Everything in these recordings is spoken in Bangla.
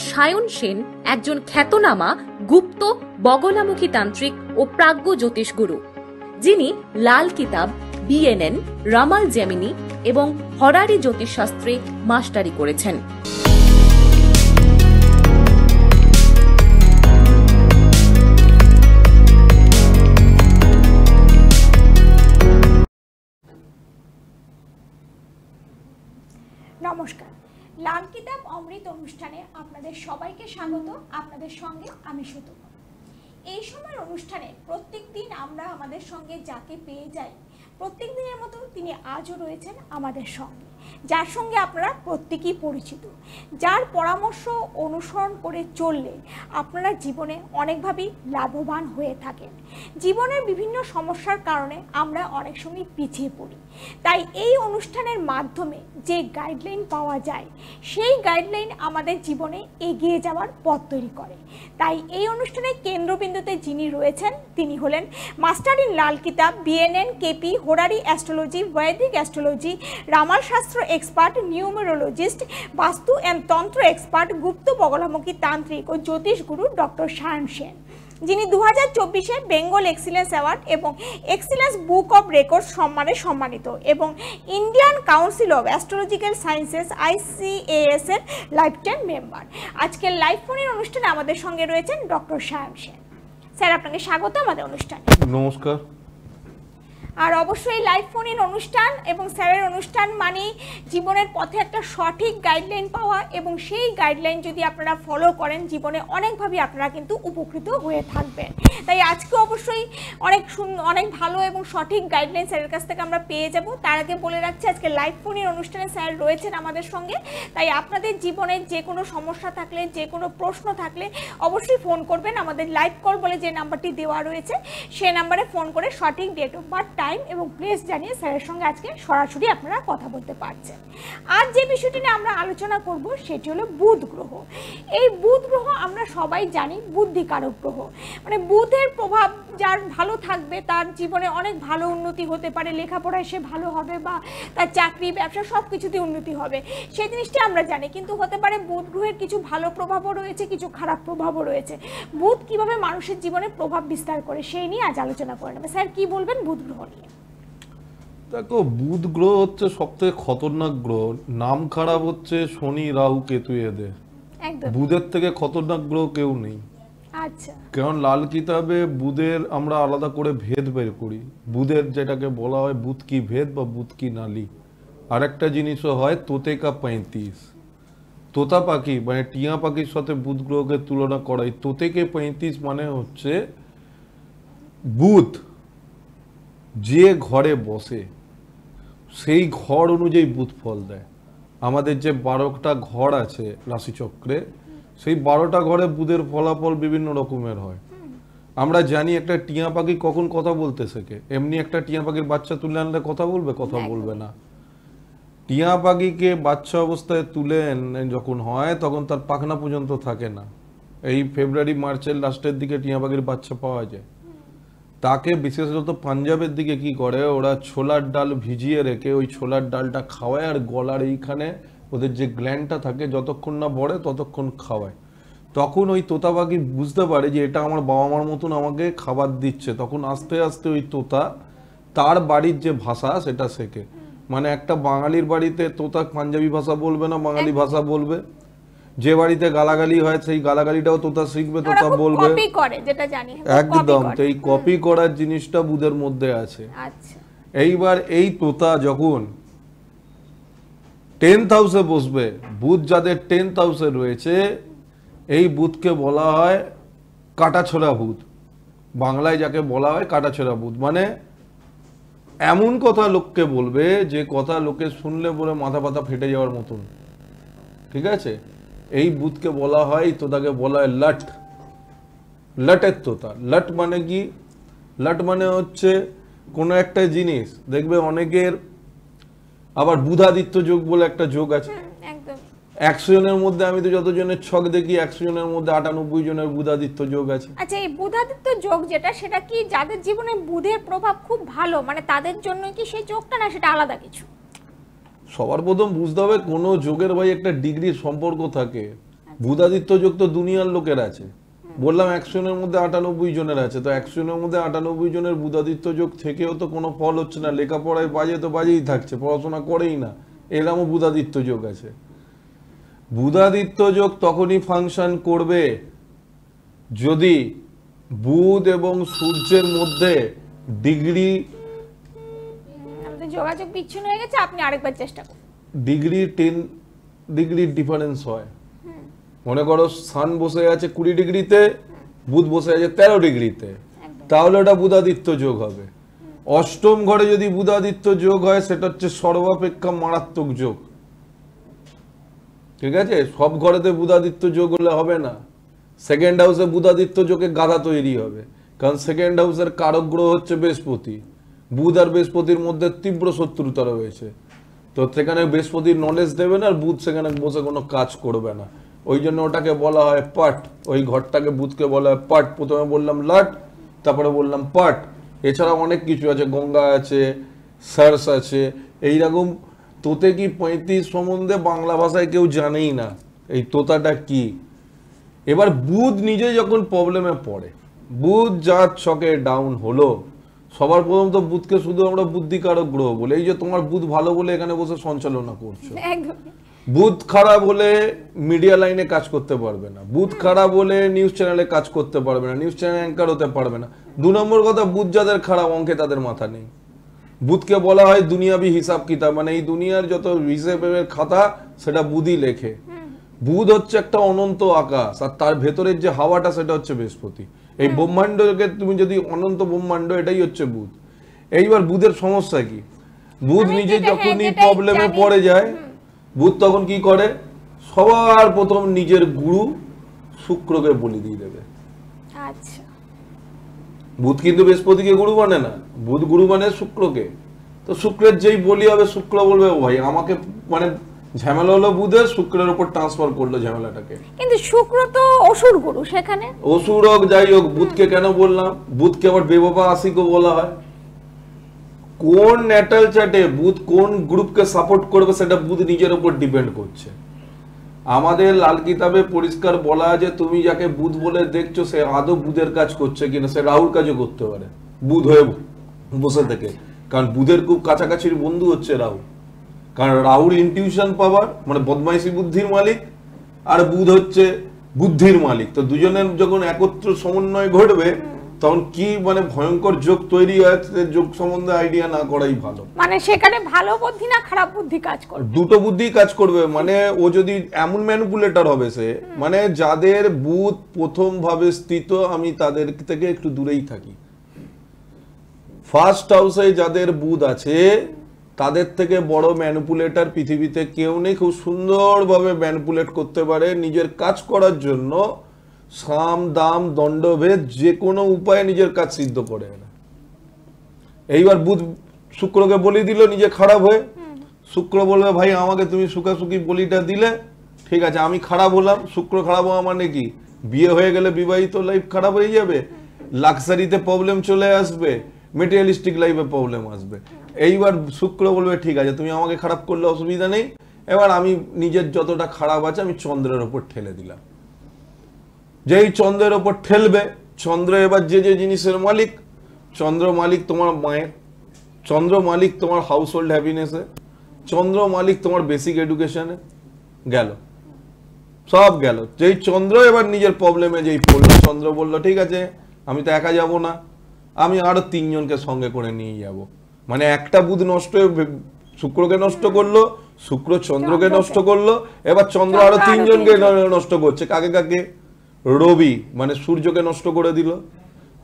সায়ন সেন একজন খ্যাতনামা গুপ্ত বগলামুখী তান্ত্রিক ও প্রাজ্ঞ জ্যোতিষগুরু, যিনি লাল কিতাব, বিএনএন, রামাল জেমিনি এবং হরারি জ্যোতিষশাস্ত্রে মাস্টারি করেছেন। নমস্কার, লাল কিতাব অমৃত অনুষ্ঠানে আপনাদের সবাইকে স্বাগত। আপনাদের সঙ্গে আমি সুতপা। এই সময়ের অনুষ্ঠানে প্রত্যেক দিন আমরা আমাদের সঙ্গে যাকে পেয়ে যাই, প্রত্যেক দিনের মতো তিনি আজও রয়েছেন আমাদের সঙ্গে, যার সঙ্গে আপনারা প্রত্যেকেই পরিচিত, যার পরামর্শ অনুসরণ করে চললে আপনারা জীবনে অনেকভাবেই লাভবান হয়ে থাকেন। জীবনের বিভিন্ন সমস্যার কারণে আমরা অনেক সময় পিছিয়ে পড়ি, তাই এই অনুষ্ঠানের মাধ্যমে যে গাইডলাইন পাওয়া যায় সেই গাইডলাইন আমাদের জীবনে এগিয়ে যাওয়ার পথ তৈরি করে। তাই এই অনুষ্ঠানের কেন্দ্রবিন্দুতে যিনি রয়েছেন তিনি হলেন মাস্টার ইন লাল কিতাব, বিএনএন, কেপি, হোরারি অ্যাস্ট্রোলজি, বৈদিক অ্যাস্ট্রোলজি, রামাল শাস্ত্র এক্সপার্ট, নিউমেরোলজিস্ট, বাস্তু অ্যান্ড তন্ত্র এক্সপার্ট, গুপ্ত বগলামুখী তান্ত্রিক ও জ্যোতিষ গুরু ডক্টর সায়ন সেন, যিনি 2024-এ বেঙ্গল এক্সিলেন্স অ্যাওয়ার্ড এবং এক্সিলেন্স বুক অব রেকর্ডস সম্মানে সম্মানিত এবং Indian council of astrological sciences ICAS এর লাইফ টাইম মেম্বার। আজকের লাইভ ফোনের অনুষ্ঠানে আমাদের সঙ্গে রয়েছেন ডক্টর সায়ন সেন। স্যার, আপনাকে স্বাগত আমাদের অনুষ্ঠানে। নমস্কার। আর অবশ্যই লাইভ ফোন ইন অনুষ্ঠান এবং স্যারের অনুষ্ঠান মানে জীবনের পথে একটা সঠিক গাইডলাইন পাওয়া, এবং সেই গাইডলাইন যদি আপনারা ফলো করেন জীবনে অনেকভাবে আপনারা কিন্তু উপকৃত হয়ে থাকবেন। তাই আজকে অবশ্যই অনেক ভালো এবং সঠিক গাইডলাইন স্যারের কাছ থেকে আমরা পেয়ে যাব। তার আগে বলে রাখছি, আজকে লাইভ ফোন ইন অনুষ্ঠানে স্যার রয়েছেন আমাদের সঙ্গে। তাই আপনাদের জীবনের যে কোনো সমস্যা থাকলে, যে কোনো প্রশ্ন থাকলে অবশ্যই ফোন করবেন। আমাদের লাইভ কল বলে যে নাম্বারটি দেওয়া রয়েছে সেই নাম্বারে ফোন করে সঠিক ডেট অফ বার্থ, টাইম এবং প্লেস জানিয়ে স্যারের সঙ্গে আজকে সরাসরি আপনারা কথা বলতে পারছেন। আর যে বিষয়টি নিয়ে আমরা আলোচনা করব সেটি হলো বুধ গ্রহ। এই বুধ গ্রহ আমরা সবাই জানি বুদ্ধিকারক গ্রহ, মানে বুধের প্রভাব যার ভালো থাকবে তার জীবনে অনেক ভালো উন্নতি হতে পারে, লেখাপড়ায় সে ভালো হবে বা তার চাকরি ব্যবসা সব কিছুতেই উন্নতি হবে, সেই জিনিসটি আমরা জানি। কিন্তু হতে পারে বুধ গ্রহের কিছু ভালো প্রভাবও রয়েছে, কিছু খারাপ প্রভাবও রয়েছে। বুধ কিভাবে মানুষের জীবনে প্রভাব বিস্তার করে সেই নিয়ে আজ আলোচনা করে নেবে। স্যার, কি বলবেন বুধ গ্রহ নিয়ে? দেখো, বুধ গ্রহ হচ্ছে সবথেকে খতরনাক গ্রহ। নাম খারাপ হচ্ছে শনি, রাহু, কেতু, এদের। বুধের থেকে খতরনাক গ্রহ কেউ নেই। আচ্ছা, কারণ লাল কিতাবে বুধের আমরা আলাদা করে ভেদ বের করি। বুধের যেটাকে বলা হয় বুধ কি ভেদ বা বুধ কি নালি। আর একটা জিনিসও হয় তোতে কা 35, তোতা পাখি মানে টিয়া পাখির সাথে বুধ গ্রহকে তুলনা করাই। তোতে কে 35 মানে হচ্ছে বুধ যে ঘরে বসে সেই ঘর অনুযায়ী বুধ ফল দেয়। আমাদের যে 12টা ঘর আছে রাশিচক্রে, সেই 12টা ঘরে বুধের ফলাফল বিভিন্ন রকমের হয়। আমরা জানি একটা টিয়া পাখি কখন কথা বলতে শেখে। এমনি একটা টিয়া পাখির বাচ্চা তুলে আনলে কথা বলবে? কথা বলবে না। টিয়া পাখিকে বাচ্চা অবস্থায় তুলে যখন হয় তখন তার পাখনা পর্যন্ত থাকে না। এই ফেব্রুয়ারি মার্চের লাস্টের দিকে টিয়া পাখির বাচ্চা পাওয়া যায়। তাকে বিশেষত পাঞ্জাবের দিকে কি করে, ওরা ছোলার ডাল ভিজিয়ে রেখে ওই ছোলার ডালটা খাওয়ায় আর গলার এইখানে ওদের যে গ্ল্যান্ডটা থাকে যতক্ষণ না ভরে ততক্ষণ খাওয়ায়। তখন ওই তোতা পাখি বুঝতে পারে যে এটা আমার বাবা মার মতন আমাকে খাবার দিচ্ছে। তখন আস্তে আস্তে ওই তোতা তার বাড়ির যে ভাষা সেটা শেখে। মানে একটা বাঙালির বাড়িতে তোতা পাঞ্জাবি ভাষা বলবে না, বাঙালি ভাষা বলবে। যে বাড়িতে গালাগালি হয় সেই গালাগালিটাও তোতা শিখবে, তোতা বলবে। কপি করে, যেটা জানি একদম। তো এই কপি করার জিনিসটা বুধের মধ্যে আছে। আচ্ছা, এইবার এই তোতা যখন 10th হাউসে বসবে, বুধ যাদের 10th হাউসে রয়েছে, এই বুধকে বলা হয় কাটাছোড়া বুধ। বাংলায় যাকে বলা হয় কাটাছোড়া বুধ, মানে এমন কথা লোককে বলবে যে কথা লোকে শুনলে পরে মাথা পাতা ফেটে যাওয়ার মতন। ঠিক আছে? এই বুধকে বলা হয়, তোতাকে বলা হয় লট, লটের তোতা। লট মানে কি? লট মানে হচ্ছে কোনো একটা জিনিস দেখবে অনেকের, আবার বুধাদিত্য যোগ বলে একটা যোগ আছে। 100 জনের মধ্যে আমি তো যতজনের ছক দেখি 100 জনের মধ্যে 98 জনের বুধাদিত্য যোগ আছে। আচ্ছা, এই বুধাদিত্য যোগ যেটা, সেটা কি যাদের জীবনে বুধের প্রভাব খুব ভালো, মানে তাদের জন্য কি সেই যোগটা, না সেটা আলাদা কিছু? সবার প্রথম বুঝতে হবে কোনো যোগের ভাই একটা ডিগ্রির সম্পর্ক থাকে। বুধাদিত্য যোগ তো দুনিয়ার লোকের আছে, বললাম 100 জনের মধ্যে 98 জনের আছে, তো 100 জনের মধ্যে 98 জনের বুধাদিত্য যোগ থেকেও তো কোনো ফল হচ্ছে না, লেখাপড়ায় বাজে তো বাজেই থাকছে, পড়াশোনা করেই না, এরকমও বুধাদিত্য যোগ আছে। বুধাদিত্য যোগ তখনই ফাংশন করবে যদি বুধ এবং সূর্যের মধ্যে ডিগ্রি আমাদের যোগাযোগ বিচ্ছিন্ন হয়ে গেছে, আপনি আরেকবার চেষ্টা করুন। 10 ডিগ্রি ডিফারেন্স হয়। মনে করো সান বসে আছে 20 ডিগ্রিতে, বুধ বসে আছে 13 ডিগ্রিতে, তাহলে ওটা বুধাদিত্য যোগ হবে। অষ্টম ঘরে যদি বুধাদিত্য যোগ হয় সেটা হচ্ছে সর্বাপেক্ষা মারাত্মক যোগ। ঠিক আছে, সব ঘরেতে বুধাদিত্য যোগ হলে হবে না। সেকেন্ড হাউসে বুধাদিত্য যোগে গাধা তৈরি হবে, কারণ সেকেন্ড হাউসের কারক গ্রহ হচ্ছে বৃহস্পতি। বুধ আর বৃহস্পতির মধ্যে তীব্র শত্রুতা রয়েছে, তো সেখানে বৃহস্পতির নলেজ দেবে না, আর বুধ সেখানে বসে কোনো কাজ করবে না। ওই জন্য ওটাকে বলা হয় পাট, ওই ঘরটাকে বুধকে বলা হয় পাট। প্রথমে বললাম লাট, তারপরে বললাম পাট। এছাড়া অনেক কিছু আছে, গঙ্গা আছে, সার্স আছে, এইরকম। তোতে কি 35 সম্বন্ধে বাংলা ভাষায় কেউ জানেই না, এই তোতাটা কি। এবার বুধ নিজে যখন প্রবলেমে পড়ে, বুধ যার ছকে ডাউন হলো, সবার প্রথম তো বুধকে শুধু আমরা বুদ্ধিকারক গ্রহ বলে, এই যে তোমার বুধ ভালো বলে এখানে বসে সঞ্চালনা করছো। বুধ খারাপ হলে মিডিয়া লাইনে কাজ করতে পারবে না, বুধ খারাপ হলে নিউজ চ্যানেলে কাজ করতে পারবে না, নিউজ চ্যানেল অ্যাঙ্কার হতে পারবে না। 2 নম্বর কথা, বুধ যাদের খারাপ, অঙ্কে তাদের মাথা নেই। বুধকে বলা হয় দুনিয়াবি হিসাব কিতাব, মানে এই দুনিয়ার যত হিসেবের খাতা সেটা বুধই লেখে। বুধ হচ্ছে একটা অনন্ত আকাশ, আর তার ভেতরের যে হাওয়াটা সেটা হচ্ছে বৃহস্পতি। এই ব্রহ্মাণ্ডকে তুমি যদি অনন্ত ব্রহ্মাণ্ড, এটাই হচ্ছে বুধ। এইবার বুধের সমস্যা কি, বুধ নিজে যখনই প্রবলেমে পড়ে যায়, বুধ তখন কি করে, সবার প্রথম নিজের গুরু শুক্রকে বলি দিয়ে দেবে। আচ্ছা, বুধ কিন্তু বৃহস্পতিকে গুরু মানে না, বুধ গুরু মানে শুক্রকে। তো শুক্রের যেই বলি হবে, শুক্র বলবে ও ভাই আমাকে, মানে ঝামেলা হলো বুধের, শুক্রের উপর ট্রান্সফার করলো ঝামেলাটাকে। কিন্তু শুক্র তো অসুর গুরু, সেখানে অসুর হোক যাই হোক, বুধকে কেন বললাম, বুধকে আবার বেবাবা আশিকও বলা হয়। কোন ন্যাটাল চার্টে বুধ কোন গ্রুপকে সাপোর্ট করবে সেটা বুধ নিজের উপর ডিপেন্ড করছে। আমাদের লাল কিতাবে পরিষ্কার বলা আছে, তুমি যাকে বুধ বলে দেখছো সে আদৌ বুধের কাজ করছে কিনা, সে রাহুর কাজও করতে পারে বুধ হয়ে বসে থেকে, কারণ বুধের খুব কাছাকাছির বন্ধু হচ্ছে রাহু। কারণ রাহুর ইনটিউশন পাওয়ার, মানে বদমাইশি বুদ্ধির মালিক, আর বুধ হচ্ছে বুদ্ধির মালিক। তো দুজনের যখন একত্র সমন্বয় ঘটবে, তখন কি মানে ভয়ঙ্কর যোগ তৈরি হয়, যোগ সম্বন্ধে আইডিয়া না করাই ভালো। মানে সেখানে ভালো বুদ্ধি না খারাপ বুদ্ধি কাজ করবে, দুটো বুদ্ধি কাজ করবে। মানে ও যদি এমন ম্যানিপুলেটর হবে সে, মানে যাদের বুধ প্রথম ভাবে স্থিত, আমি তাদের থেকে একটু দূরেই থাকি। ফার্স্ট হাউসে যাদের বুধ আছে তাদের থেকে বড় ম্যানিপুলেটর পৃথিবীতে কেউ নেই। খুব সুন্দরভাবে ম্যানিপুলেট করতে পারে নিজের কাজ করার জন্য, সাম দাম দণ্ডভেদ যে কোনো উপায়ে নিজের কাজ সিদ্ধ করে না। এইবার বুধ শুক্রকে বলি দিল নিজে খারাপ হয়ে, শুক্র বলবে ভাই আমাকে তুমি সুখাসুখি বলিটা দিলে, ঠিক আছে আমি খারাপ হলাম। শুক্র খারাপ হওয়া মানে কি, বিয়ে হয়ে গেলে বিবাহিত লাইফ খারাপ হয়ে যাবে, লাক্সারিতে প্রবলেম চলে আসবে, মেটেরিয়ালিস্টিক লাইফে প্রবলেম আসবে। এইবার শুক্র বলবে ঠিক আছে তুমি আমাকে খারাপ করলে অসুবিধা নেই, এবার আমি নিজের যতটা খারাপ আছে আমি চন্দ্রের ওপর ঠেলে দিলাম। যেই চন্দ্রের ওপর ঠেলবে, চন্দ্র এবার যে যে জিনিসের মালিক, চন্দ্র মালিক তোমার মায়ের, চন্দ্র মালিক তোমার হাউস হোল্ড হ্যাপিনেসে, চন্দ্র মালিক তোমার বেসিক এডুকেশনে, গেল সব গেল। যেই চন্দ্র এবার নিজের প্রবলেমে যেই পড়লো, চন্দ্র বলল ঠিক আছে আমি তো একা যাব না, আমি আরো 3 জনকে সঙ্গে করে নিয়ে যাব। মানে একটা বুধ নষ্ট হয়ে শুক্রকে নষ্ট করলো, শুক্র চন্দ্রকে নষ্ট করলো, এবার চন্দ্র আরো 3 জনকে নষ্ট করছে। কাকে কাকে, রবি মানে সূর্যকে নষ্ট করে দিল,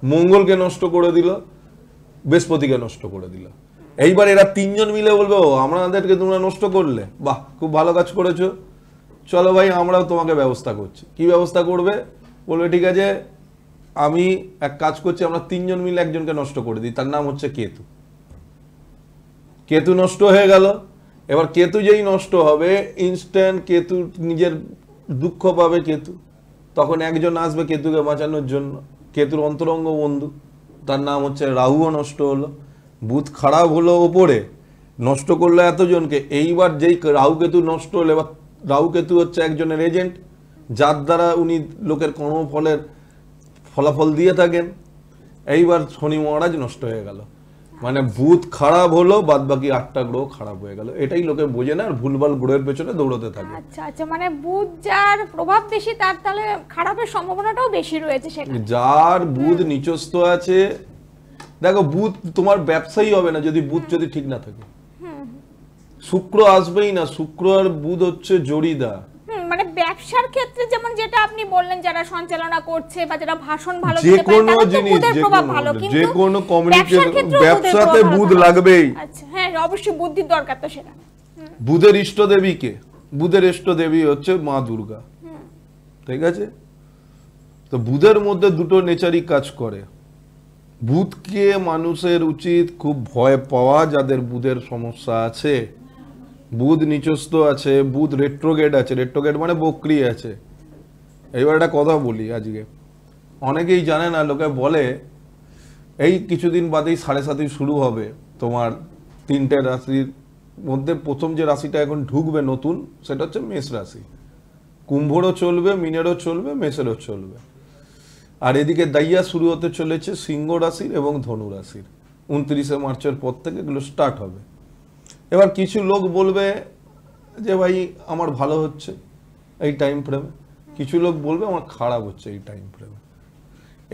মঙ্গলকে নষ্ট করে দিল, বৃহস্পতিকে নষ্ট করে দিল। এইবার এরা 3 জন মিলে বলবে ও আমাদেরকে তোমরা নষ্ট করলে, বাহ খুব ভালো কাজ করেছো, চলো ভাই আমরাও তোমাকে ব্যবস্থা করছি। কি ব্যবস্থা করবে, বলবে ঠিক আছে আমি এক কাজ করছি, আমরা 3 জন মিলে একজনকে নষ্ট করে দিই, তার নাম হচ্ছে কেতু। কেতু নষ্ট হয়ে গেল। এবার কেতু যেই নষ্ট হবে, ইনস্ট্যান্ট কেতু নিজের দুঃখ পাবে কেতু, তখন একজন আসবে কেতুকে বাঁচানোর জন্য, কেতুর অন্তরঙ্গ বন্ধু, তার নাম হচ্ছে রাহুও নষ্ট হলো। বুধ খারাপ হলো ওপরে, নষ্ট করলো এতজনকে। এইবার যেই রাহু কেতু নষ্ট হলো, এবার রাহু কেতু হচ্ছে একজনের এজেন্ট, যার দ্বারা উনি লোকের কর্মফলের ফলাফল দিয়ে থাকেন। এইবার শনি মহারাজ নষ্ট হয়ে গেল, মানে বুধ খারাপ হলো, বাদ বাকি 8টা গ্রহ খারাপ হয়ে গেল। এটাই লোকে বোঝে না, আর ভুলভাল গ্রহের পেছনে দৌড়তে থাকে। আচ্ছা আচ্ছা, মানে বুধ যার প্রভাব বেশি তার তাহলে খারাপের সম্ভাবনাটাও বেশি রয়েছে সেখানে। যার বুধ নিচস্থ আছে, দেখো বুধ তোমার ব্যবসায়ী হবে না যদি বুধ যদি ঠিক না থাকে। শুক্র আসবেই না, শুক্র আর বুধ হচ্ছে জড়িদা। মানে ব্যবসার ক্ষেত্রে যেমন যেটা আপনি বললেন, যারা সঞ্চালনা করছে বা যারা ভাষণ ভালো যে কোনো জিনিস, যে কোনো কমিউনিকেশন, ব্যবসাতে বুধ লাগবেই। আচ্ছা হ্যাঁ, অবশ্যই বুদ্ধির দরকার তো সেটা। বুধের ইষ্ট দেবী কে? বুধের ইষ্ট দেবী হচ্ছে মা দুর্গা, ঠিক আছে? তো বুধের মধ্যে দুটো নেচারই কাজ করে। বুধকে মানুষের উচিত খুব ভয় পাওয়া, যাদের বুধের সমস্যা আছে। বুধ নিচস্থ আছে, বুধ রেট্রোগেট আছে, রেট্রোগেট মানে বক্রি আছে। এইবার একটা কথা বলি, আজকে অনেকেই জানে না, লোকে বলে এই কিছুদিন বাদেই 7.5 শুরু হবে তোমার 3টে রাশির মধ্যে। প্রথম যে রাশিটা এখন ঢুকবে নতুন, সেটা হচ্ছে মেষ রাশি। কুম্ভরও চলবে, মিনেরও চলবে, মেষেরও চলবে। আর এদিকে দাইয়া শুরু হতে চলেছে সিংহ রাশির এবং ধনু রাশির। 29শে মার্চের পর থেকে এগুলো স্টার্ট হবে। এবার কিছু লোক বলবে যে ভাই আমার ভালো হচ্ছে এই টাইম ফ্রেমে, কিছু লোক বলবে আমার খারাপ হচ্ছে এই টাইম ফ্রেমে।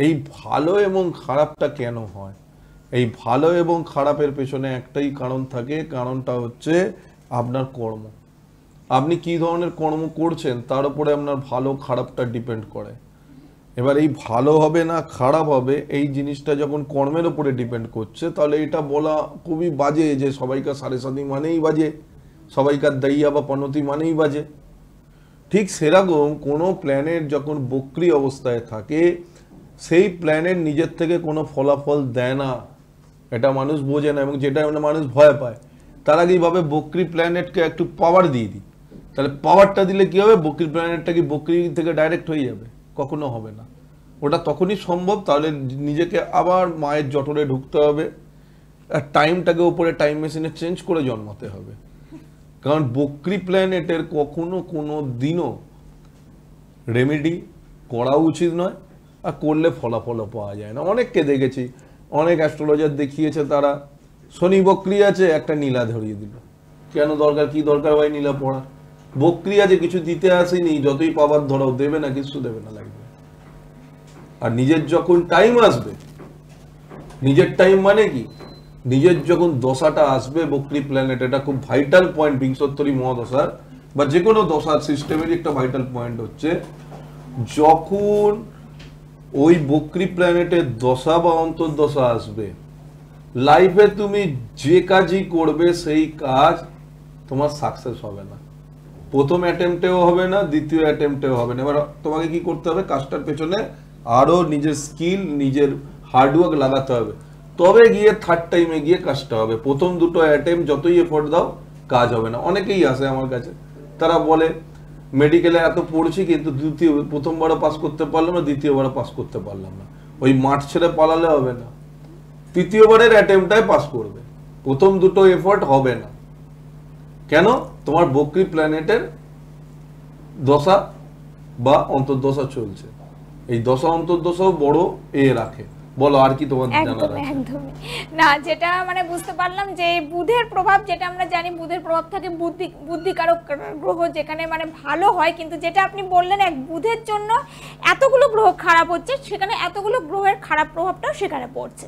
এই ভালো এবং খারাপটা কেন হয়? এই ভালো এবং খারাপের পেছনে একটাই কারণ থাকে, কারণটা হচ্ছে আপনার কর্ম। আপনি কি ধরনের কর্ম করছেন তার উপরে আপনার ভালো খারাপটা ডিপেন্ড করে। এবার এই ভালো হবে না খারাপ হবে, এই জিনিসটা যখন কর্মের উপরে ডিপেন্ড করছে, তাহলে এটা বলা খুবই বাজে যে সবাইকার 7.5 মানেই বাজে, সবাইকার দাইয়া বা পনতি মানেই বাজে। ঠিক সেরকম কোনো প্ল্যানেট যখন বক্রি অবস্থায় থাকে, সেই প্ল্যানেট নিজের থেকে কোনো ফলাফল দেয় না, এটা মানুষ বোঝে না। এবং যেটা মানুষ ভয় পায়, তার আগেই ভাবে বক্রি প্ল্যানেটকে একটু পাওয়ার দিয়ে দিই, তাহলে পাওয়ারটা দিলে কি হবে? বক্রি প্ল্যানেটটা কি বক্রি থেকে ডাইরেক্ট হয়ে যাবে? কখনো হবে না। ওটা তখনই সম্ভব, তাহলে নিজেকে আবার মায়ের জঠরে ঢুকতে হবে, আর টাইমটাকে উপরে টাইম মেশিনে চেঞ্জ করে জন্মাতে হবে। কারণ বক্রি প্ল্যানেটের কখনো কোনো দিনও রেমেডি করা উচিত নয়, আর করলে ফলাফলও পাওয়া যায় না। অনেককে দেখেছি, অনেক অ্যাস্ট্রোলজার দেখিয়েছে তারা শনি বক্রি আছে, একটা নীলা ধরিয়ে দিল। কেন দরকার? কি দরকার ভাই নীলা পড়ার? বক্রি আছে, কিছু দিতে আসেনি, যতই পাবার ধরাও দেবে না, কিছু দেবে না, লাগবে। আর নিজের যখন টাইম আসবে, নিজের টাইম মানে কি, নিজের যখন দশাটা আসবে বক্রি প্ল্যানেট, এটা খুব ভাইটাল পয়েন্ট বিংশোত্তরী মহাদশার বা যে কোনো দশার সিস্টেমেরই একটা ভাইটাল পয়েন্ট হচ্ছে, যখন ওই বক্রি প্ল্যানেটের দশা বা অন্তর্দশা আসবে, লাইফে তুমি যে কাজই করবে সেই কাজ তোমার সাকসেস হবে না। প্রথম অ্যাটেম্পটেও হবে না, দ্বিতীয় অ্যাটেম্পটেও হবে না। এবার তোমাকে কি করতে হবে? কাজটার পেছনে আরো নিজের স্কিল, নিজের হার্ডওয়ার্ক লাগাতে হবে, তবে গিয়ে থার্ড টাইমে গিয়ে কাজটা হবে। প্রথম দুটো অ্যাটেম্প যতই এফোর্ট দাও, কাজ হবে না। অনেকেই আসে আমার কাছে, তারা বলে মেডিকেলে এত পড়ছি কিন্তু প্রথমবারও পাস করতে পারলাম না, দ্বিতীয়বারও পাস করতে পারলাম না। ওই মাঠ ছেড়ে পালালে হবে না, তৃতীয়বারের অ্যাটেম্পটাই পাস করবে, প্রথম দুটো এফোর্ট হবে না। কেন? তোমার বক্রি প্ল্যানেটের দশা বা অন্তর্দশা চলছে। এই দশা অন্তর্দশাও বড় রাখে। বলো আর কি তোমার জানার আছে? একদমই না, যেটা মানে বুঝতে পারলাম যে বুধের প্রভাব, যেটা আমরা জানি বুধের প্রভাব থাকে বুদ্ধিকারক গ্রহ, যেখানে মানে ভালো হয়। কিন্তু যেটা আপনি বললেন, এক বুধের জন্য এতগুলো গ্রহ খারাপ হচ্ছে, সেখানে এতগুলো গ্রহের খারাপ প্রভাবটাও সেখানে পড়ছে।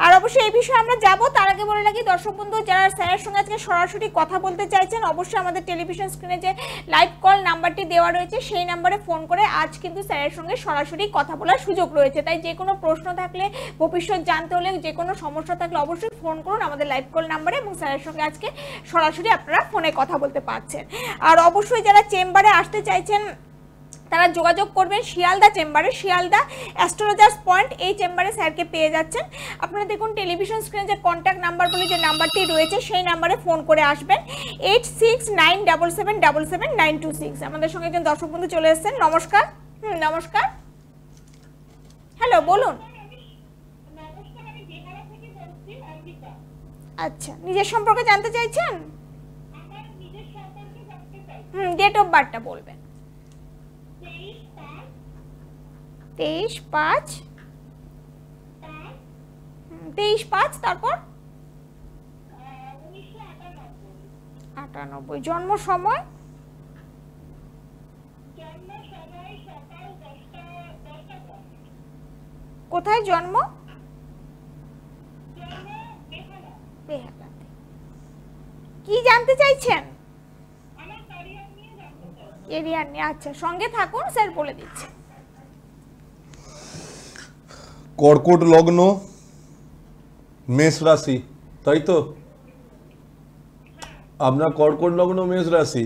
আর অবশ্যই এই বিষয়ে আমরা যাব, তার আগে বলে রাখি দর্শক বন্ধু, যারা স্যারের সঙ্গে আজকে সরাসরি কথা বলতে চাইছেন, অবশ্যই আমাদের টেলিভিশন স্ক্রিনে যে লাইভ কল নাম্বারটি দেওয়া রয়েছে, সেই নাম্বারে ফোন করে আজ কিন্তু স্যারের সঙ্গে সরাসরি কথা বলার সুযোগ রয়েছে। তাই যে কোনো প্রশ্ন থাকলে, ভবিষ্যৎ জানতে হলে, যে কোনো সমস্যা থাকলে অবশ্যই ফোন করুন আমাদের লাইভ কল নাম্বারে, এবং স্যারের সঙ্গে আজকে সরাসরি আপনারা ফোনে কথা বলতে পারছেন। আর অবশ্যই যারা চেম্বারে আসতে চাইছেন তারা যোগাযোগ করবেন শিয়ালদা চেম্বারে, শিয়ালদা অ্যাস্ট্রোলজার্স পয়েন্ট, এই চেম্বারে স্যারকে পেয়ে যাচ্ছেন। আপনারা দেখুন টেলিভিশন স্ক্রিনে যে কন্ট্যাক্ট নাম্বার বলে যে নাম্বারটি রয়েছে, সেই নাম্বারে ফোন করে আসবেন 8697777926। আমাদের সঙ্গে একজন দর্শক বন্ধু চলে এসেছেন। নমস্কার। নমস্কার, হ্যালো, বলুন। আচ্ছা, নিজের সম্পর্কে জানতে চাইছেন? ডেট অফ বার্থটা বলবেন। 23/5 23/5 তারপর 98 জন্ম সময় কোথায় জন্ম বেহালাতে কি জানতে চাইছেন কেরিয়ার নিয়ে আচ্ছা সঙ্গে থাকুন স্যার বলে দিচ্ছি কর্কট লগ্ন মেষ রাশি তাই তো আপনার কর্কট লগ্ন মেষ রাশি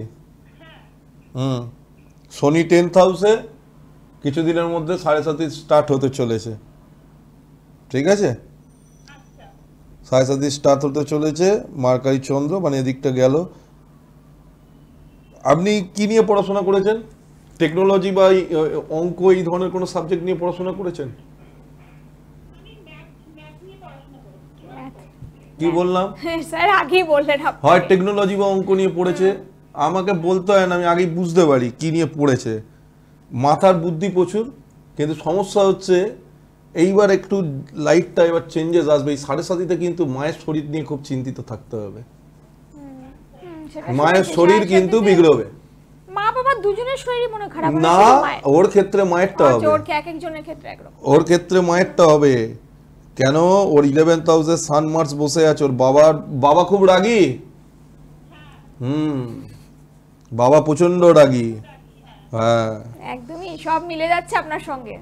শনি 10th হাউসে কিছুদিনের মধ্যে 7.5 স্টার্ট হতে চলেছে ঠিক আছে 7.5 স্টার্ট হতে চলেছে মার্কারি চন্দ্র মানে এদিকটা গেল আপনি কি নিয়ে পড়াশোনা করেছেন টেকনোলজি বা অঙ্ক এই ধরনের কোনো সাবজেক্ট নিয়ে পড়াশোনা করেছেন কি বললাম স্যার আগেই বললেন হয় টেকনোলজি বা অঙ্ক নিয়ে পড়েছে আমাকে বলতে হয় না আমি আগেই বুঝতে পারি কি নিয়ে পড়েছে মাথার বুদ্ধি প্রচুর কিন্তু সমস্যা হচ্ছে এইবার একটু লাইফটা এবার চেঞ্জেস আসবে এই 7.5-তে কিন্তু মায়ের শরীর নিয়ে খুব চিন্তিত থাকতে হবে মায়ের শরীর কিন্তু বিগড়বে মা বাবা দুজনের শরীরই মনে খারাপ না ওর ক্ষেত্রে মায়েরটা হবে ওর এক একজনের ক্ষেত্রে একরকম ওর ক্ষেত্রে মায়েরটা হবে কেন ওর 11th হাউসে সান মার্স বসে আছে ওর বাবা খুব রাগী বাবা প্রচন্ড রাগী হ্যাঁ একদমই সব মিলে যাচ্ছে আপনার সঙ্গে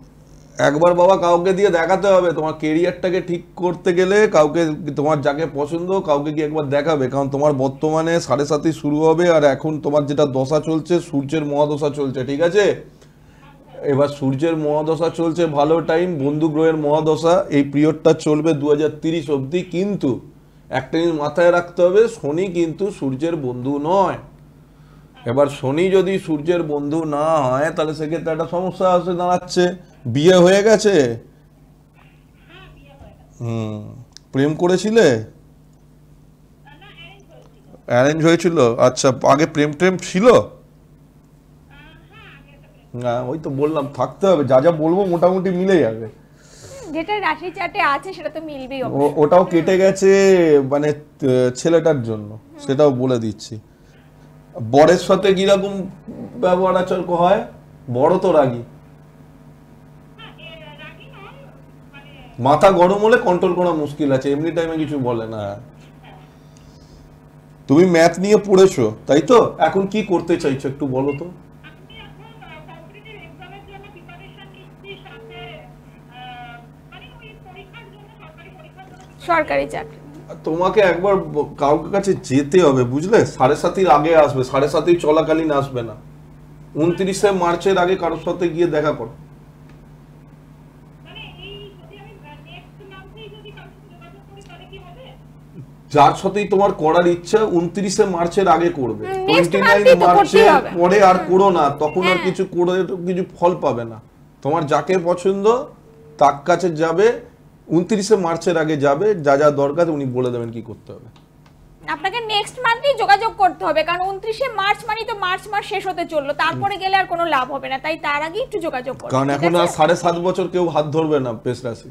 একবার বাবা কাউকে দিয়ে দেখাতে হবে তোমার কেরিয়ারটাকে ঠিক করতে গেলে কাউকে তোমার যাকে পছন্দ কাউকে গিয়ে একবার দেখাবে কারণ তোমার বর্তমানে 7.5 শুরু হবে আর এখন তোমার যেটা দশা চলছে সূর্যের মহাদশা চলছে ঠিক আছে এবার সূর্যের মহাদশা চলছে ভালো টাইম বন্ধু গ্রহের মহাদশা এই পিরিয়ডটা চলবে 2030 অবধি কিন্তু একটা জিনিস মাথায় রাখতে হবে শনি কিন্তু সূর্যের বন্ধু নয় এবার শনি যদি সূর্যের বন্ধু না হয় তাহলে সেক্ষেত্রে একটা সমস্যা আসে দাঁড়াচ্ছে বিয়ে হয়ে গেছে প্রেম করেছিলে অ্যারেঞ্জ হয়েছিল আচ্ছা আগে প্রেম ছিল না ওই তো বললাম থাকতে হবে যা যা বলবো মোটামুটি মিলে যাবে যেটা রাশি চার্টে আছে সেটা তো মিলবেই ওটাও কেটে গেছে মানে ছেলেটার জন্য সেটাও বলে দিচ্ছি বরের সাথে কিরকম ব্যবহার আচরণ হয় বড় তো রাগী মাথা গরম হলে কন্ট্রোল করা মুশকিল আছে এমনি টাইমে কিছু বলে না তুমি ম্যাথ নিয়ে পড়েছো তাই তো এখন কি করতে চাইছো একটু বলো তো সরকারি চাকরি তোমাকে একবার কাউকে কাছে যেতে হবে বুঝলে 7.5 আগে আসবে 7.5 চলাকালীন আসবে না 29 মার্চের আগে কারোর সাথে গিয়ে দেখা করো যার সাথেই তোমার করার ইচ্ছা 29 মার্চের আগে করবে 29 মার্চের পরে আর করো না তখন আর কিছু করে কিছু ফল পাবে না তোমার যাকে পছন্দ তার কাছে যাবে 29 মার্চের আগে যাবে যা যা দরকার উনি বলে দেবেন কি করতে হবে আপনাকে নেক্সট মান্থেই যোগাযোগ করতে হবে কারণ 29 মার্চ মানে তো মার্চ মাস শেষ হতে চললো তারপরে গেলে আর কোনো লাভ হবে না তাই তার আগে একটু যোগাযোগ করুন কারণ এখন আর 7.5 বছর কেউ হাত ধরবে না মেষ রাশি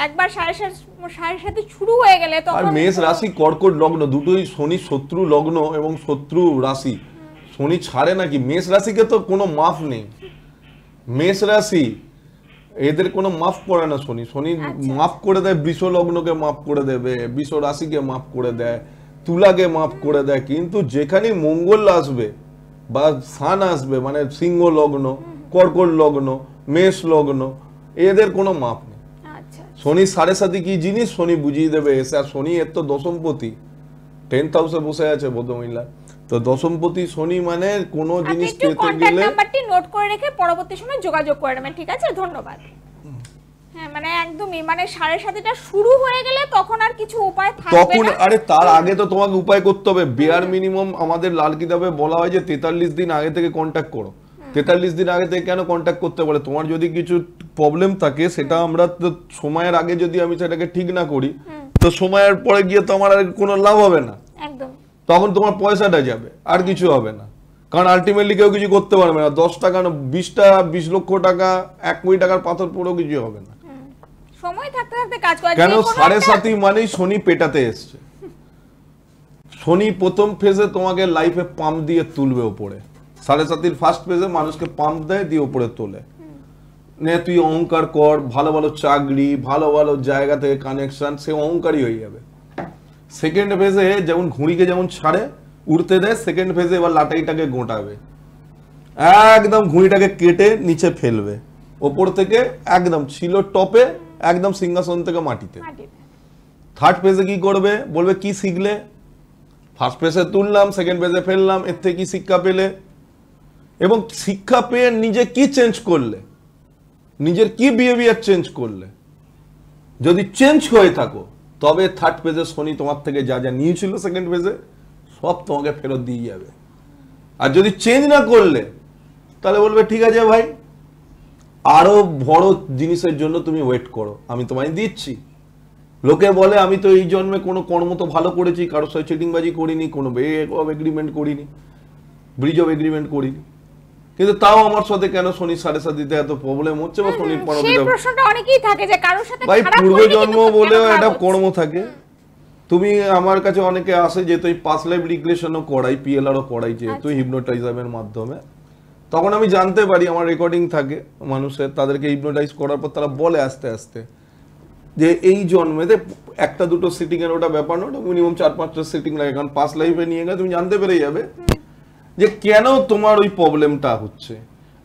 একবার 7.5 শুরু হয়ে গেলে তখন আর মেষ রাশি কর্কট লগ্ন দুটোই শনি শত্রু লগ্ন এবং শত্রু রাশি শনি ছাড়ে নাকি মেষ রাশিকে তো কোনো মাফ নেই মেষ রাশি এদের কোনো মাফ করে না শনি মাফ করে দেয় বৃষ লগ্নকে মাফ করে দেবে বৃষ রাশিকে মাফ করে দেয় তুলাকে মাফ করে দেয় কিন্তু যেখানে মঙ্গল আসবে বা সান আসবে মানে সিংহ লগ্ন কর্কট লগ্ন মেষ লগ্ন এদের কোনো মাফ নেই শনি 7.5 কি জিনিস শনি বুঝিয়ে দেবে এসে আর শনি এর তো দশমপতি 10th হাউসে বসে আছে ভদ্রমহিলা তো দশমপতি শনি মানে কোনো জিনিস পেতে গেলে নাম্বারটি নোট করে রেখে পরবর্তী সময় যোগাযোগ করে নেবেন ঠিক আছে ধন্যবাদ হ্যাঁ মানে একদমই মানে 7.5টা শুরু হয়ে গেলে তখন আর কিছু উপায় থাকবে না তখন আরে তার আগে তো তোমাকে উপায় করতে হবে বেয়ার মিনিমাম আমাদের লাল কিতাবে বলা হয় যে 43 দিন আগে থেকে কন্টাক্ট করো 43 দিন আগে থেকে কেন কন্টাক্ট করতে বলে তোমার যদি কিছু প্রবলেম থাকে সেটা আমরা তো সময়ের আগে যদি আমি সেটাকে ঠিক না করি তো সময়ের পরে গিয়ে তো আমার আর কোনো লাভ হবে না একদম তখন তোমার পয়সাটা যাবে আর কিছু হবে না কারণ আলটিমেটলি কেউ কিছু করতে পারবে না। 10 টাকা 20 লক্ষ টাকা 1 কোটি টাকার পাথর পড়েও কিছু হবে না। সময় থাকতে থাকতে কাজ করা, কেন 7.5 মানেই শনি পেটাতে এসছে। শনি প্রথম ফেজে তোমাকে লাইফে পাম্প দিয়ে তুলবে উপরে। 7.5 ফার্স্ট ফেজে মানুষকে পাম্প দেয়, দিয়ে উপরে তোলে। নে তুই অহংকার কর, ভালো ভালো চাকরি, ভালো ভালো জায়গা থেকে কানেকশন, সে অহংকারী হয়ে যাবে। সেকেন্ড ফেজে যেমন ঘুড়িকে যেমন ছাড়ে উড়তে দেয়, সেকেন্ড ফেজে এবার লাটাইটাকে গোটাবে, একদম ঘুড়িটাকে কেটে নিচে ফেলবে, ওপর থেকে একদম ছিল টপে, একদম সিংহাসন থেকে মাটিতে। থার্ড ফেজে কি করবে, বলবে কি শিখলে, ফার্স্ট ফেজে তুললাম, সেকেন্ড ফেজে ফেললাম, এর থেকে কি শিক্ষা পেলে, এবং শিক্ষা পেয়ে নিজে কি চেঞ্জ করলে, নিজের কি বিহেভিয়ার চেঞ্জ করলে। যদি চেঞ্জ হয়ে থাকো তবে থার্ড ফেজে শনি তোমার থেকে যা যা নিয়েছিল সেকেন্ড ফেজে সব তোমাকে ফেরত দিয়ে যাবে। আর যদি চেঞ্জ না করলে তাহলে বলবে ঠিক আছে ভাই, আরো বড় জিনিসের জন্য তুমি ওয়েট করো, আমি তোমায় দিচ্ছি। লোকে বলে আমি তো এই জন্মে কোনো কর্ম তো ভালো করেছি, কারোর সাথে চিটিংবাজি করিনি, কোনো এগ্রিমেন্ট করিনি, ব্রিজ অফ এগ্রিমেন্ট করিনি, কিন্তু তাও আমার সাথে কেন শনি 7.5 দিতে এত প্রবলেম হচ্ছে বা শনির সেই প্রশ্নটা অনেকেই থাকে যে কারোর সাথে ভাই খারাপ পূর্ব হয়নি জন্ম কিন্তু বলেও কেন একটা খারাপ কর্ম থাকে। তুমি আমার কাছে অনেকে আসে যে তুই পাস্ট লাইফ রিগ্রেশনও করাই, পিএলআরও করাই, যেহেতু হিপনোটাইজামের মাধ্যমে, তখন আমি জানতে পারি, আমার রেকর্ডিং থাকে মানুষের, তাদেরকে হিপনোটাইজ করার পর তারা বলে আস্তে আস্তে যে এই জন্মেতে একটা দুটো সিটিং এর ওটা ব্যাপার না, ওটা মিনিমাম 4-5টা সিটিং লাগে, কারণ পাস্ট লাইফে নিয়ে গেলে তুমি জানতে পেরে যাবে যে কেন তোমার ওই প্রবলেমটা হচ্ছে।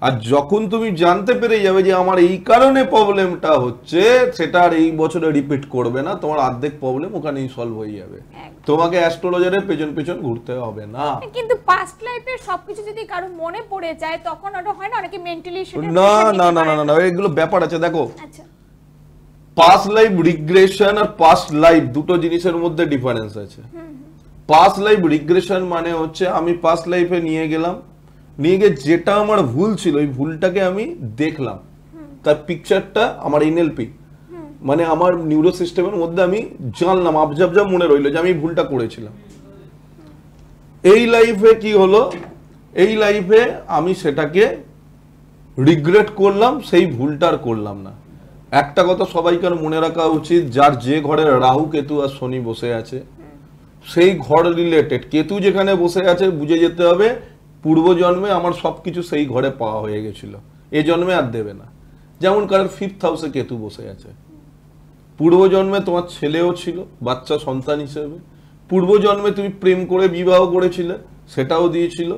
আর যখন তুমি জানতে পেরে যাবে যে আমার এই কারণে প্রবলেমটা হচ্ছে, সেটা আর এই বছরে রিপিট করবে না, তোমার অর্ধেক প্রবলেম ওখানেই সলভ হয়ে যাবে, তোমাকে অ্যাস্ট্রোলজারের পেছন পেছন ঘুরতে হবে না। কিন্তু পাস্ট লাইফের সবকিছু যদি কারো মনে পড়ে যায় তখন ওটা হয় না, অনেকে মেন্টালি সেটা না না না না না, এগুলো ব্যাপার আছে। দেখো আচ্ছা, পাস্ট লাইফ রিগ্রেশন আর পাস্ট লাইফ দুটো জিনিসের মধ্যে ডিফারেন্স আছে। পাস্ট লাইফ রিগ্রেশন মানে হচ্ছে আমি পাস্ট লাইফে নিয়ে গেলাম, নিয়ে গিয়ে যেটা আমার ভুল ছিল ওই ভুলটাকে আমি দেখলাম, তার পিকচারটা আমার এনএলপি মানে আমার নিউরো সিস্টেমের মধ্যে আমি জানলাম, আবজাব মনে রইলো যে আমি ভুলটা করেছিলাম। এই লাইফে কি হলো, এই লাইফে আমি সেটাকে রিগ্রেট করলাম, সেই ভুলটা আর করলাম না। একটা কথা সবাইকার মনে রাখা উচিত, যার যে ঘরে রাহু কেতু আর শনি বসে আছে সেই ঘর রিলেটেড, কেতু যেখানে বসে আছে বুঝে যেতে হবে পূর্ব জন্মে আমার সবকিছু সেই ঘরে পাওয়া হয়ে গেছিল, এ জন্মে আর দেবে না। যেমন কারোর 5th হাউসে কেতু বসে আছে, পূর্ব জন্মে তোমার ছেলেও ছিল বাচ্চা সন্তান হিসেবে, পূর্ব জন্মে তুমি প্রেম করে বিবাহ করেছিলে সেটাও দিয়েছিল,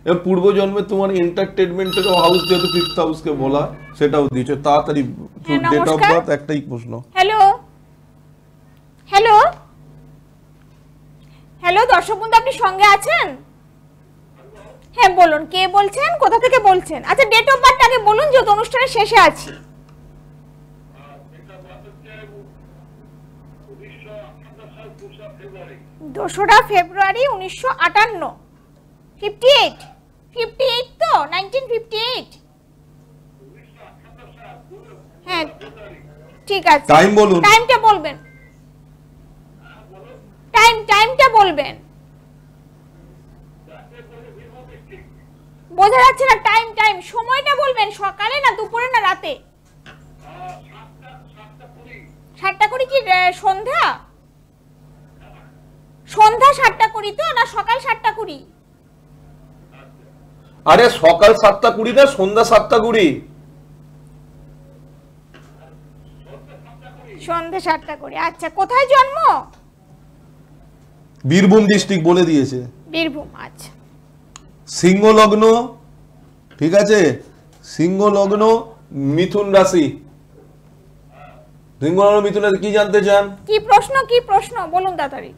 এবং পূর্ব জন্মে তোমার এন্টারটেনমেন্টের হাউস যেহেতু 5th হাউসকে বলা সেটাও দিয়েছে। তাড়াতাড়ি ডেট অফ বার্থ একটাই প্রশ্ন। হ্যালো হ্যালো হ্যালো দর্শক বন্ধু, আপনি সঙ্গে আছেন? হ্যাঁ বলুন, কে বলছেন, কোথা থেকে বলছেন? আচ্ছা ডেট অফ বার্থ আগে বলুন, যেহেতু অনুষ্ঠানের শেষে আছি। 2রা ফেব্রুয়ারি 1958। 58 তো 1958। হ্যাঁ ঠিক আছে, টাইম বলুন, টাইমটা বলবেন, টাইমটা বলবেন, বোঝা যাচ্ছে না, টাইম সময়টা বলবেন, সকালে না দুপুরে না রাতে? 7:20 কি সন্ধ্যা? সন্ধ্যা 7:20 তো, না সকাল 7:20? আরে সকাল 7:20 না সন্ধ্যা 7:20। সন্ধ্যা 7:20। আচ্ছা, কোথায় জন্ম? বীরভূম ডিস্ট্রিক্ট বলে দিয়েছে। বীরভূম। আচ্ছা, সিংহ লগ্ন, ঠিক আছে, সিংহ লগ্ন, মিথুন রাশি। সিংহ লগ্ন মিথুন রাশি, কি জানতে চান? কি প্রশ্ন বলুন তাড়াতাড়ি।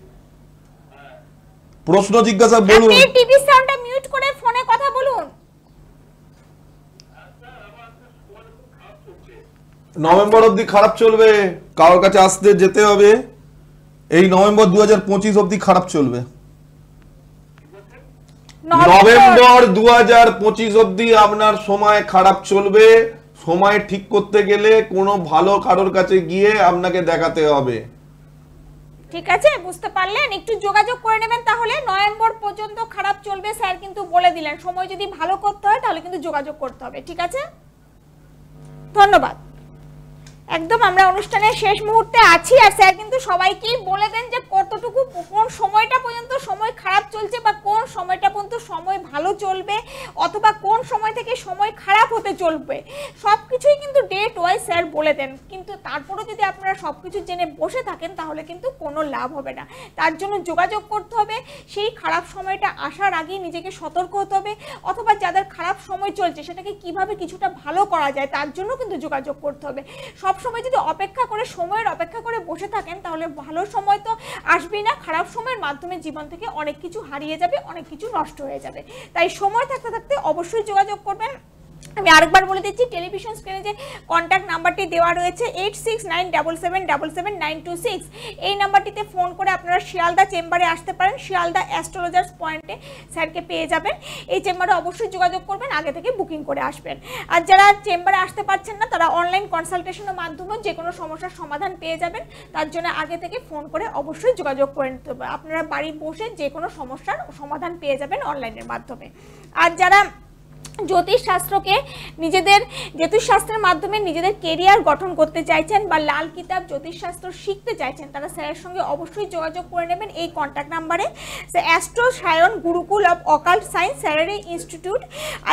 প্রশ্ন জিজ্ঞাসা বলুন। আপনি টিভি সাউন্ডটা মিউট করে ফোনে কথা বলুন। নভেম্বর অবধি খারাপ চলবে, কারোর কাছে আসতে যেতে হবে। এই নভেম্বর 2025 অবধি খারাপ চলবে। নভেম্বর 2025 অবধি আপনার সময় খারাপ চলবে। সময় ঠিক করতে গেলে কোনো ভালো কারোর কাছে গিয়ে আপনাকে দেখাতে হবে। ঠিক আছে, বুঝতে পারলেন? একটু যোগাযোগ করে নেবেন তাহলে। নভেম্বর পর্যন্ত খারাপ চলবে স্যার কিন্তু বলে দিলেন, সময় যদি ভালো করতে হয় তাহলে কিন্তু যোগাযোগ করতে হবে। ঠিক আছে, ধন্যবাদ। একদম আমরা অনুষ্ঠানের শেষ মুহূর্তে আছি, আর স্যার কিন্তু সবাইকেই বলে দেন যে কতটুকু কোন সময়টা পর্যন্ত সময় খারাপ চলছে বা কোন সময়টা পর্যন্ত সময় ভালো চলবে অথবা কোন সময় থেকে সময় খারাপ হতে চলবে, সব কিছুই কিন্তু ডেট ওয়াইজ স্যার বলে দেন। কিন্তু তারপরে যদি আপনারা সব কিছু জেনে বসে থাকেন তাহলে কিন্তু কোনো লাভ হবে না। তার জন্য যোগাযোগ করতে হবে, সেই খারাপ সময়টা আসার আগেই নিজেকে সতর্ক হতে হবে, অথবা যাদের খারাপ সময় চলছে সেটাকে কিভাবে কিছুটা ভালো করা যায় তার জন্য কিন্তু যোগাযোগ করতে হবে। সব সময় যদি অপেক্ষা করে সময়ের অপেক্ষা করে বসে থাকেন তাহলে ভালো সময় তো আসবেই না, খারাপ সময়ের মাধ্যমে জীবন থেকে অনেক কিছু হারিয়ে যাবে, অনেক কিছু নষ্ট হয়ে যাবে। তাই সময় থাকতে থাকতে অবশ্যই যোগাযোগ করবেন। আমি আরেকবার বলে দিচ্ছি, টেলিভিশন স্ক্রিনে যে কন্ট্যাক্ট নাম্বারটি দেওয়া রয়েছে 8697779226, এই নাম্বারটিতে ফোন করে আপনারা শিয়ালদা চেম্বারে আসতে পারেন। শিয়ালদা অ্যাস্ট্রোলজার্স পয়েন্টে স্যারকে পেয়ে যাবেন। এই চেম্বারে অবশ্যই যোগাযোগ করবেন, আগে থেকে বুকিং করে আসবেন। আর যারা চেম্বারে আসতে পারছেন না তারা অনলাইন কনসালটেশনের মাধ্যমে যে কোনো সমস্যার সমাধান পেয়ে যাবেন। তার জন্য আগে থেকে ফোন করে অবশ্যই যোগাযোগ করে নিতে হবে। আপনারা বাড়ি বসে যে কোনো সমস্যার সমাধান পেয়ে যাবেন অনলাইনের মাধ্যমে। আর যারা জ্যোতিষশাস্ত্রকে জ্যোতিষশাস্ত্রের মাধ্যমে নিজেদের কেরিয়ার গঠন করতে চাইছেন বা লাল কিতাব জ্যোতিষশাস্ত্র শিখতে চাইছেন তারা স্যারের সঙ্গে অবশ্যই যোগাযোগ করে নেবেন এই কন্ট্যাক্ট নাম্বারে। Astro Sayan Gurukul of occult science স্যারেরি institute,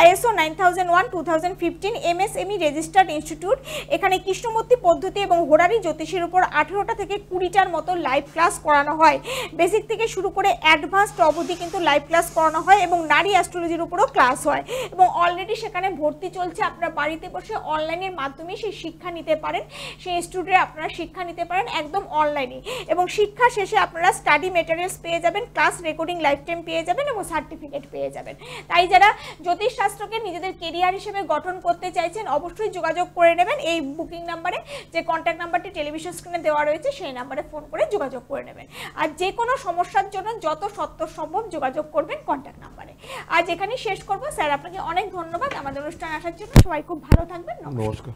ISO 9001:2015 MSME registered institute. এখানে কৃষ্ণমূর্তি পদ্ধতি এবং হোরারি জ্যোতিষের উপর 18টা থেকে 20টার মতো লাইভ ক্লাস করানো হয়। বেসিক থেকে শুরু করে অ্যাডভান্সড অবধি কিন্তু লাইভ ক্লাস করানো হয় এবং নারী অ্যাস্ট্রোলজির উপরও ক্লাস হয় এবং অলরেডি সেখানে ভর্তি চলছে। আপনারা বাড়িতে বসে অনলাইনের মাধ্যমে সেই শিক্ষা নিতে পারেন, সেই ইনস্টিটিউটে আপনারা শিক্ষা নিতে পারেন একদম অনলাইনে। এবং শিক্ষা শেষে আপনারা স্টাডি মেটেরিয়ালস পেয়ে যাবেন, ক্লাস রেকর্ডিং লাইফ টাইম পেয়ে যাবেন এবং সার্টিফিকেট পেয়ে যাবেন। তাই যারা জ্যোতিষশাস্ত্রকে নিজেদের কেরিয়ার হিসেবে গঠন করতে চাইছেন অবশ্যই যোগাযোগ করে নেবেন এই বুকিং নাম্বারে। যে কন্ট্যাক্ট নাম্বারটি টেলিভিশন স্ক্রিনে দেওয়া রয়েছে সেই নাম্বারে ফোন করে যোগাযোগ করে নেবেন। আর যে কোনো সমস্যার জন্য যত সত্বর সম্ভব যোগাযোগ করবেন কন্ট্যাক্ট নাম্বারে। আজ এখানেই শেষ করবো। স্যার আপনাকে অনেক ধন্যবাদ আমাদের অনুষ্ঠানে আসার জন্য। সবাই খুব ভালো থাকবেন। নমস্কার।